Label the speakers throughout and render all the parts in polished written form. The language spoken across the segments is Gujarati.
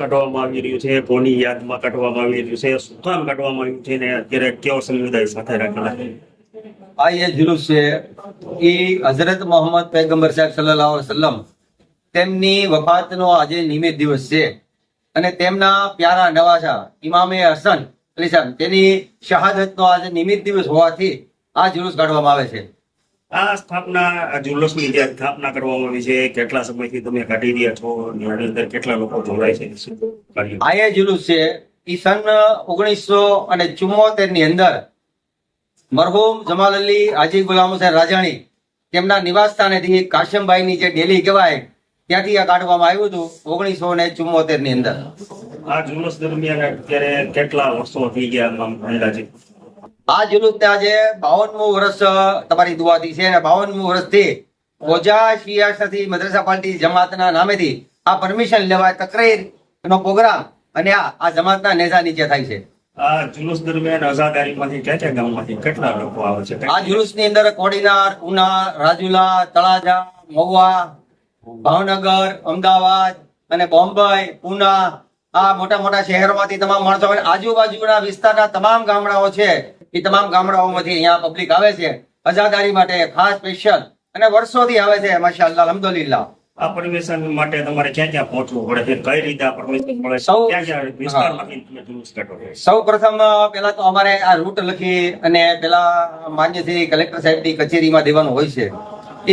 Speaker 1: કાઢવામાં આવી રહ્યું છે, કોની યાદમાં કાઢવામાં આવી રહ્યું છે, શું કામ કાઢવામાં આવ્યું છે, ને અત્યારે કેવો સમુદાય સાથે રાખેલા છે?
Speaker 2: આ એ જુલુસ છે એ હઝરત મોહમ્મદ પૈગંબર સાહેબ સલ્લલ્લાહુ અલૈહિ વસલ્લમ તેમની વફાતનો આજે નિમિત્ત દિવસ છે અને તેમના પ્યારા નવાઝા ઇમામે હસન અલી સાહેબ તેની શહાદતનો આજે નિમિત્ત દિવસ હોવાથી આ જુલુસ કાઢવામાં આવે છે.
Speaker 1: આ સ્થાપના જુલુસની જે સ્થાપના કરવામાં આવી છે, કેટલા સમયથી તમે કાઢી રહ્યા છો, અને આની અંદર કેટલા લોકો જોડાય છે?
Speaker 2: આ એ જુલુસ છે એ સન 1974 ની અંદર મરહૂમ જમાલ અલી હાજી ગુલામ હુસૈન રાજાણી તેમના નિવાસ સ્થાનેથી કાશમભાઈની જે ડેલી કહેવાય ત્યાંથી આ કાઢવામાં આવ્યું હતું 1974 ની અંદર.
Speaker 1: આ જુલુસ દરમિયાન અત્યારે કેટલા વર્ષો થઈ ગયા અંદાજે?
Speaker 2: આ જુલુસ ને આજે 52મું વર્ષ તમારી દુઆથી છે અને 52મું વર્ષથી ઓજા શિયાસતી મદ્રસા પાર્ટી જમાતના નામેથી આ પરમિશન લેવાય તકરીર નો પ્રોગ્રામ અને આ જમાતના નેજા નીચે થાય છે.
Speaker 1: આ જુલુસ દરમિયાન આઝાદારીમાંથી ક્યાં ગામમાંથી કેટલા લોકો આવે છે?
Speaker 2: આ જુલુસ ની અંદર કોડીનાર, ઉના, રાજુલા, તળાજા, મહુવા, ભાવનગર, અમદાવાદ અને બોમ્બે, પુના આ મોટા મોટા શહેરોમાંથી તમામ માણસો આવે. આજુબાજુના વિસ્તારના તમામ ગામડાઓ છે એ તમામ ગામડાઓમાંથી અહીંયા પબ્લિક આવે છે આઝાદારી માટે ખાસ સ્પેશિયલ અને વર્ષોથી આવે છે. માશાઅલ્લાહ, અલ્હમ્દુલિલ્લાહ.
Speaker 1: આ પરમિશન માટે તમારે ક્યાં ક્યાં પહોંચવું પડે છે? કઈ રીતે આ પરમિશન મળે છે? ક્યાં ક્યાં વિસ્તારમાંથી તમે જુલુસ કાઢો છો?
Speaker 2: સૌ પ્રથમ પેલા તો અમારે આ રૂટ લખી અને પેલા માન્ય શ્રી કલેક્ટર સાહેબની કચેરીમાં દેવાનું હોય છે.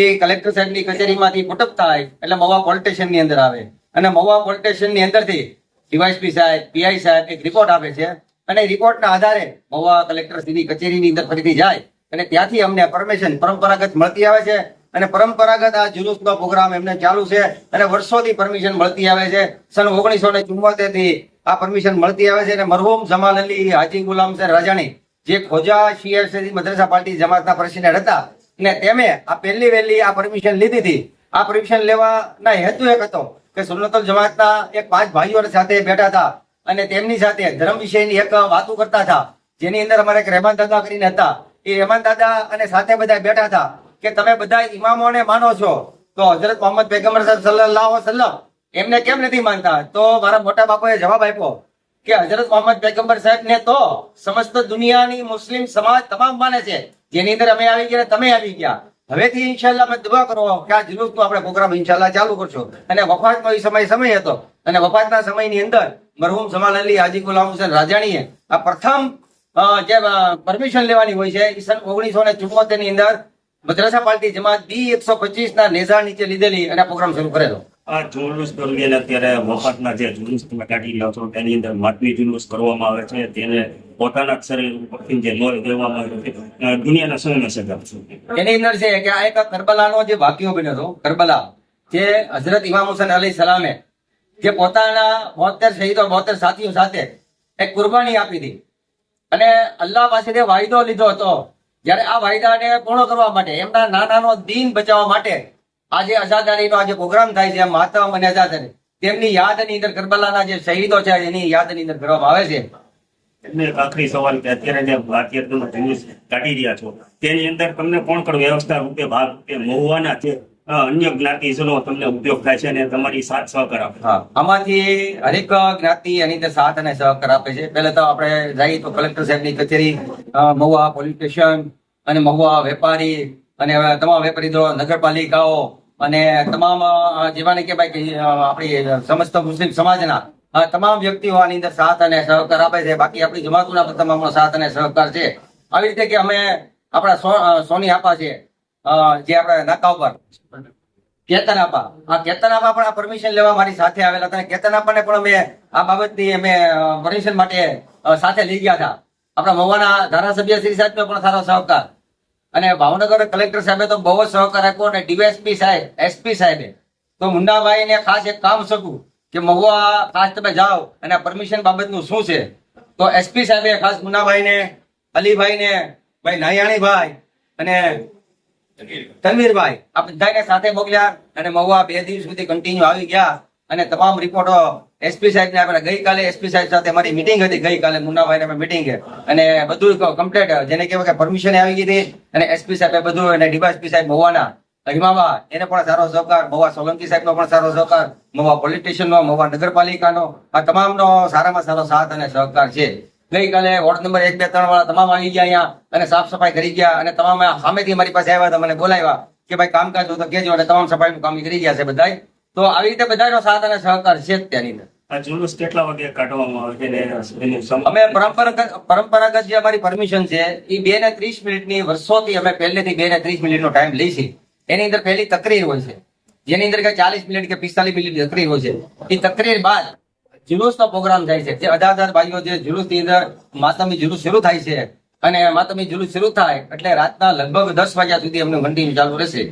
Speaker 2: એ કલેક્ટર સાહેબની કચેરીમાંથી પુટઅપ થાય એટલે મહુવા પોલીસ સ્ટેશનની અંદર આવે અને મહુવા પોલીસ સ્ટેશનની અંદરથી ડીવાયએસપી સાહેબ, પીઆઈ સાહેબ એક રિપોર્ટ આપે છે અને રિપોર્ટના આધારે મહુવા કલેક્ટરશ્રીની કચેરીની અંદર ફરીથી જાય અને ત્યાંથી અમને પરમિશન પરંપરાગત મળતી આવે છે અને પરંપરાગત આ જુલુસનો પ્રોગ્રામ એમને ચાલુ છે અને વર્ષોથી પરમિશન મળતી આવે છે. સન 1974 થી આ પરમિશન મળતી આવે છે અને મરહૂમ જમાલ અલી હાજી ગુલામ હુસૈન રાજાણી જે ખોજા શિયાસતી મદ્રસા પાર્ટી જમાતના પ્રેસિડેન્ટ હતા અને તેમે આ પહેલી વહેલી આ પરમિશન લીધી હતી. આ પરમિશન લેવાના હેતુ એક હતો કે સુન્નતુલ જમાતના એક 5 ભાઈઓ સાથે બેઠા હતા અને તેમની સાથે ધર્મ વિષયની એક વાતો કરતા હતા, જેની અંદર અમારે એક રહેમાન દાદા કરીને હતા. એ રહેમાન દાદા અને સાથે બધા બેઠા હતા કે તમે બધા ઇમામોને માનો છો તો હઝરત મોહમ્મદ પૈગંબર સલ્લલ્લાહુ અલૈહિ વસલ્લમ એમને કેમ નથી માનતા? તો મારા મોટા બાપુએ જવાબ આપ્યો કે હઝરત મોહમ્મદ પૈગંબર સાહેબ ને તો સમસ્ત દુનિયાની મુસ્લિમ સમાજ તમામ માને છે, જેની અંદર અમે આવી ગયા, તમે આવી ગયા. હવેથી ઇન્શાલ્લાહ અમે દુઆ કરો કે આ જુલુસનો આપણે પ્રોગ્રામ ઇન્શાલ્લાહ ચાલુ કરશો. અને વફાતનો એ સમય હતો અને વફાતના સમયની અંદર મરહૂમ જમાલ અલી હાજી ગુલામ હુસૈન રાજાણીએ આ પ્રથમ જે પરમિશન લેવાની હોય છે એ સન 1974 ની અંદર મદ્રસા પાર્ટી જમાત B125 ના નેઝા નીચે લીધેલી અને પ્રોગ્રામ શરૂ કરેલો.
Speaker 1: આ જુલુસ દરમિયાન અત્યારે વફાતના જે જુલુસ તમે કાઢી રહ્યા છો તેની અંદર માતમી જુલુસ કરવામાં આવે છે, તેને પોતાના શરીર ઉપરથી જે લોહી દેવામાં આવે છે, દુનિયાના સૌને સગા છે.
Speaker 2: એની અંદર છે કે આ એક કરબલાનો જે વાક્યો બન્યો હતો, કરબલા જે હઝરત ઇમામ હુસૈન અલી સલામે જે પોતાના 72 શહીદો 72 સાથીઓ સાથે એક કુરબાની આપી હતી અને અલ્લાહ પાસેથી વાયદો લીધો હતો. જયારે આ વાયદાને પૂર્ણ કરવા માટે એમના નાનાનો દીન બચાવવા માટે આજે આઝાદારીનો આજે પ્રોગ્રામ થાય છે માતમ અને આઝાદારી તેમની યાદની અંદર કરબલાના જે શહીદો છે એની યાદની અંદર કરવામાં આવે છે.
Speaker 1: એટલે એક આખરી સવાલ કે અત્યારે જે ભારતીય જુલુસ કાઢી રહ્યા છો તેની અંદર તમને કોણ કોણ વ્યવસ્થા રૂપે ભાગ રૂપે મહુવાના છે અન્ય જ્ઞાતિજનો તમને ઉપયોગ થાય છે અને તમારી સાથ સહકાર આપે?
Speaker 2: આમાંથી હરેક જ્ઞાતિ એની અંદર સાથ અને સહકાર આપે છે. પહેલા તો આપણે જઈએ તો કલેક્ટર સાહેબની કચેરી, મહુવા પોલીસ સ્ટેશન અને મહુવા વેપારી અને તમામ વેપારી નગરપાલિકાઓ અને તમામ જેવાને કે ભાઈ આપણી સમસ્ત મુસ્લિમ સમાજના તમામ વ્યક્તિઓ આની અંદર સાથ અને સહકાર આપે છે. બાકી આપણી જમાતોના તમામનો સાથ અને સહકાર છે. આવી રીતે કે અમે આપણા સોની આપા છે જે આપણા નાકા ઉપર કેતન આપા, આ કેતન આપા પણ આ પરમિશન લેવા મારી સાથે આવેલા હતા. કેતન આપાને પણ અમે આ બાબતની અમે પરમિશન માટે સાથે લઈ ગયા હતા. આપણા મહુવાના ધારાસભ્ય શ્રી સાહેબનો પણ સારો સહકાર અને ભાવનગર કલેક્ટર સાહેબે તો બહુ જ સહકાર આપ્યો અને ડીવાયએસપી સાહેબ, એસપી સાહેબે તો મુન્નાભાઈને ખાસ એક કામ શકું કે મહુવા ખાસ તમે જાઓ અને પરમિશન બાબતનું શું છે તો એસપી સાહેબે ખાસ મુન્નાભાઈને, અલીભાઈને, ભાઈ નાયાણીભાઈ અને તનવીરભાઈ આ બધાને સાથે મોકલ્યા અને મહુવા 2 દિવસ સુધી કન્ટિન્યુ આવી ગયા અને તમામ રિપોર્ટો એસપી સાહેબને આપણે ગઈકાલે એસપી સાહેબ સાથે અમારી મીટિંગ હતી. ગઈકાલે મુન્નાભાઈને મીટિંગ અને બધું કમ્પ્લીટ જેને કહેવાય કે પરમિશન આવી ગઈ હતી અને એસપી સાહેબે બધું અને ડીવાયએસપી સાહેબ મહુવાના હિમાબા એને પણ સારો સહકાર, મહુવા સોલંકી સાહેબનો પણ સારો સહકાર, મહુવા પોલીસ સ્ટેશનનો, મહુવા નગરપાલિકાનો, આ તમામનો સારામાં સારો સાથ અને સહકાર છે. ગઈકાલે વોર્ડ નંબર 1, 2, 3 વાળા તમામ આવી ગયા અહીંયા અને સાફ સફાઈ કરી ગયા અને તમામ સામેથી મારી પાસે આવ્યા હતા, મને બોલાવ્યા કે ભાઈ કામકાજ હોય તો કહેજો, અને તમામ સફાઈનું કામ કરી ગયા છે બધાય. તો આવી રીતે બધાનો સાથ અને સહકાર છે જ ત્યાંની અંદર.
Speaker 1: આ જુલુસ કેટલા વાગે કાઢવામાં આવે છે ને એનું સમય?
Speaker 2: અમે પરંપરાગત જે અમારી પરમિશન છે એ 2 ને 30 મિનિટની વર્ષોથી અમે પહેલેથી 2 ને 30 મિનિટનો ટાઈમ લઈ છીએ. એની અંદર પહેલી તકરીર હોય છે, જેની અંદર કે 40 મિનિટ કે 45 મિનિટની તકરીર હોય છે. એ તકરીર બાદ જુલુસનો પ્રોગ્રામ થાય છે. જે 18,000 ભાઈઓ જે જુલુસની અંદર માતમી જુલુસ શરૂ થાય છે, અને માતમી જુલુસ શરૂ થાય એટલે રાતના લગભગ 10 વાગ્યા સુધી અમને કન્ટિન્યુ ચાલુ રહેશે.